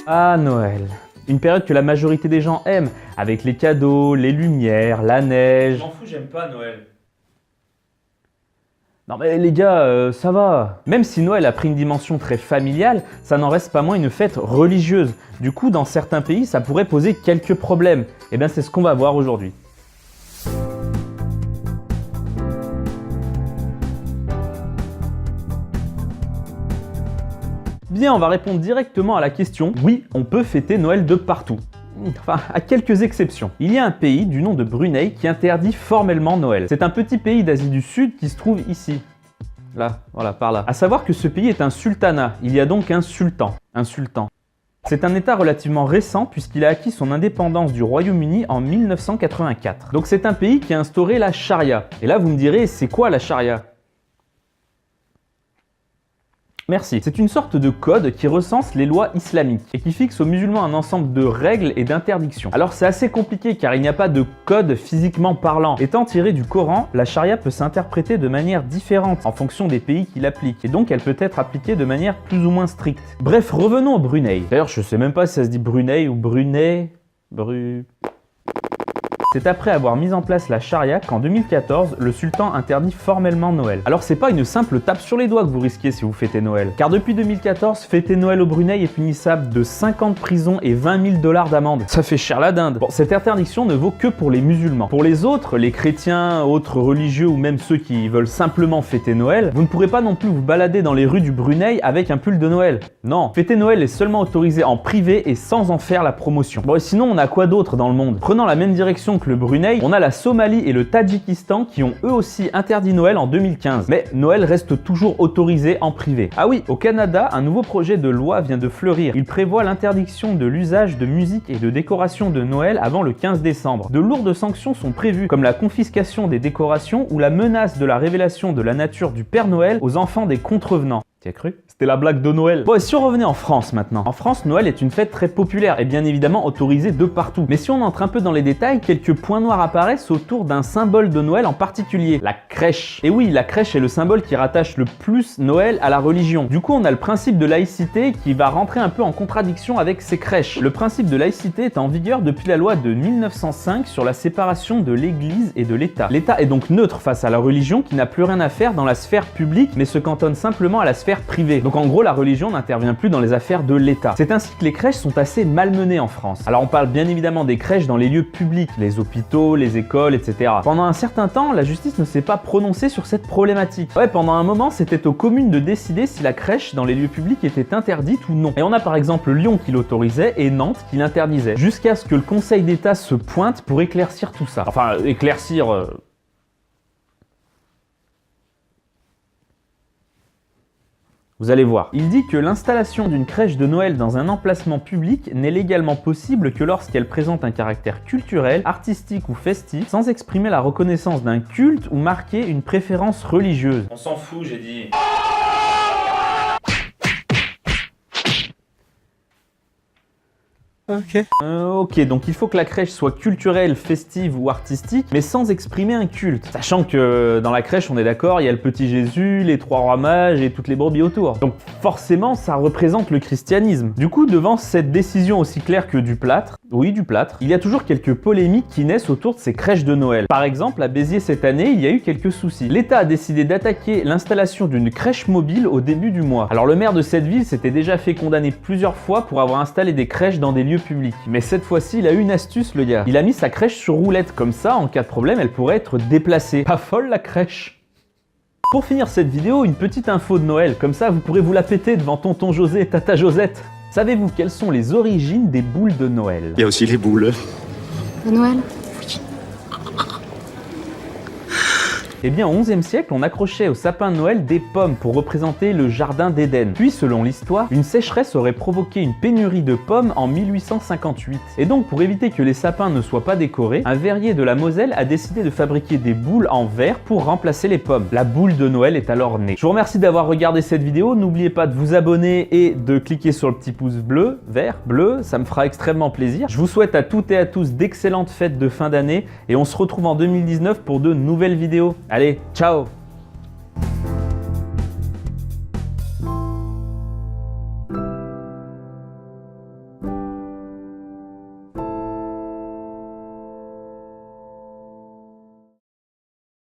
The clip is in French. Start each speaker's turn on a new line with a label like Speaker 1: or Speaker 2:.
Speaker 1: Ah, Noël. Une période que la majorité des gens aiment, avec les cadeaux, les lumières, la neige.
Speaker 2: Je m'en fous, j'aime pas Noël.
Speaker 1: Non mais les gars, ça va. Même si Noël a pris une dimension très familiale, ça n'en reste pas moins une fête religieuse. Du coup, dans certains pays, ça pourrait poser quelques problèmes. Et bien c'est ce qu'on va voir aujourd'hui. Bien, on va répondre directement à la question. Oui, on peut fêter Noël de partout. Enfin, à quelques exceptions. Il y a un pays du nom de Brunei qui interdit formellement Noël. C'est un petit pays d'Asie du Sud qui se trouve ici. Là, voilà, par là. À savoir que ce pays est un sultanat. Il y a donc un sultan. Un sultan. C'est un état relativement récent puisqu'il a acquis son indépendance du Royaume-Uni en 1984. Donc c'est un pays qui a instauré la charia. Et là vous me direz, c'est quoi la charia ? Merci. C'est une sorte de code qui recense les lois islamiques et qui fixe aux musulmans un ensemble de règles et d'interdictions. Alors c'est assez compliqué car il n'y a pas de code physiquement parlant. Étant tirée du Coran, la charia peut s'interpréter de manière différente en fonction des pays qui l'appliquent et donc elle peut être appliquée de manière plus ou moins stricte. Bref, revenons au Brunei. D'ailleurs, je sais même pas si ça se dit Brunei ou Brunei. C'est après avoir mis en place la charia qu'en 2014, le sultan interdit formellement Noël. Alors c'est pas une simple tape sur les doigts que vous risquez si vous fêtez Noël. Car depuis 2014, fêter Noël au Brunei est punissable de 5 ans de prison et 20 000 $ d'amende. Ça fait cher la dinde. Bon, cette interdiction ne vaut que pour les musulmans. Pour les autres, les chrétiens, autres religieux ou même ceux qui veulent simplement fêter Noël, vous ne pourrez pas non plus vous balader dans les rues du Brunei avec un pull de Noël. Non, fêter Noël est seulement autorisé en privé et sans en faire la promotion. Bon et sinon on a quoi d'autre dans le monde? Prenant la même direction que le Brunei, on a la Somalie et le Tadjikistan qui ont eux aussi interdit Noël en 2015. Mais Noël reste toujours autorisé en privé. Ah oui, au Canada, un nouveau projet de loi vient de fleurir. Il prévoit l'interdiction de l'usage de musique et de décoration de Noël avant le 15 décembre. De lourdes sanctions sont prévues, comme la confiscation des décorations ou la menace de la révélation de la nature du Père Noël aux enfants des contrevenants. T'y as cru? C'était la blague de Noël. Bon, et si on revenait en France maintenant? En France, Noël est une fête très populaire et bien évidemment autorisée de partout. Mais si on entre un peu dans les détails, quelques points noirs apparaissent autour d'un symbole de Noël en particulier, la crèche. Et oui, la crèche est le symbole qui rattache le plus Noël à la religion. Du coup, on a le principe de laïcité qui va rentrer un peu en contradiction avec ces crèches. Le principe de laïcité est en vigueur depuis la loi de 1905 sur la séparation de l'Église et de l'État. L'État est donc neutre face à la religion qui n'a plus rien à faire dans la sphère publique mais se cantonne simplement à la sphère privée. Donc en gros, la religion n'intervient plus dans les affaires de l'État. C'est ainsi que les crèches sont assez malmenées en France. Alors on parle bien évidemment des crèches dans les lieux publics, les hôpitaux, les écoles, etc. Pendant un certain temps, la justice ne s'est pas prononcée sur cette problématique. Ouais, pendant un moment, c'était aux communes de décider si la crèche dans les lieux publics était interdite ou non. Et on a par exemple Lyon qui l'autorisait et Nantes qui l'interdisait. Jusqu'à ce que le Conseil d'État se pointe pour éclaircir tout ça. Enfin, éclaircir... Vous allez voir. Il dit que l'installation d'une crèche de Noël dans un emplacement public n'est légalement possible que lorsqu'elle présente un caractère culturel, artistique ou festif, sans exprimer la reconnaissance d'un culte ou marquer une préférence religieuse.
Speaker 2: On s'en fout, j'ai dit.
Speaker 1: Ok, donc il faut que la crèche soit culturelle, festive ou artistique, mais sans exprimer un culte. Sachant que dans la crèche, on est d'accord, il y a le petit Jésus, les 3 rois mages et toutes les brebis autour. Donc forcément, ça représente le christianisme. Du coup, devant cette décision aussi claire que du plâtre, oui, du plâtre, il y a toujours quelques polémiques qui naissent autour de ces crèches de Noël. Par exemple, à Béziers cette année, il y a eu quelques soucis. L'État a décidé d'attaquer l'installation d'une crèche mobile au début du mois. Alors le maire de cette ville s'était déjà fait condamner plusieurs fois pour avoir installé des crèches dans des lieux publics. Mais cette fois-ci, il a eu une astuce, le gars. Il a mis sa crèche sur roulette, comme ça, en cas de problème, elle pourrait être déplacée. Pas folle la crèche. Pour finir cette vidéo, une petite info de Noël, comme ça vous pourrez vous la péter devant tonton José et tata Josette. Savez-vous quelles sont les origines des boules de Noël?
Speaker 3: Il y a aussi les boules.
Speaker 4: De Noël?
Speaker 1: Eh bien, au XIe siècle, on accrochait au sapin de Noël des pommes pour représenter le jardin d'Éden. Puis, selon l'histoire, une sécheresse aurait provoqué une pénurie de pommes en 1858. Et donc, pour éviter que les sapins ne soient pas décorés, un verrier de la Moselle a décidé de fabriquer des boules en verre pour remplacer les pommes. La boule de Noël est alors née. Je vous remercie d'avoir regardé cette vidéo. N'oubliez pas de vous abonner et de cliquer sur le petit pouce bleu, vert, bleu. Ça me fera extrêmement plaisir. Je vous souhaite à toutes et à tous d'excellentes fêtes de fin d'année et on se retrouve en 2019 pour de nouvelles vidéos. Allez, ciao!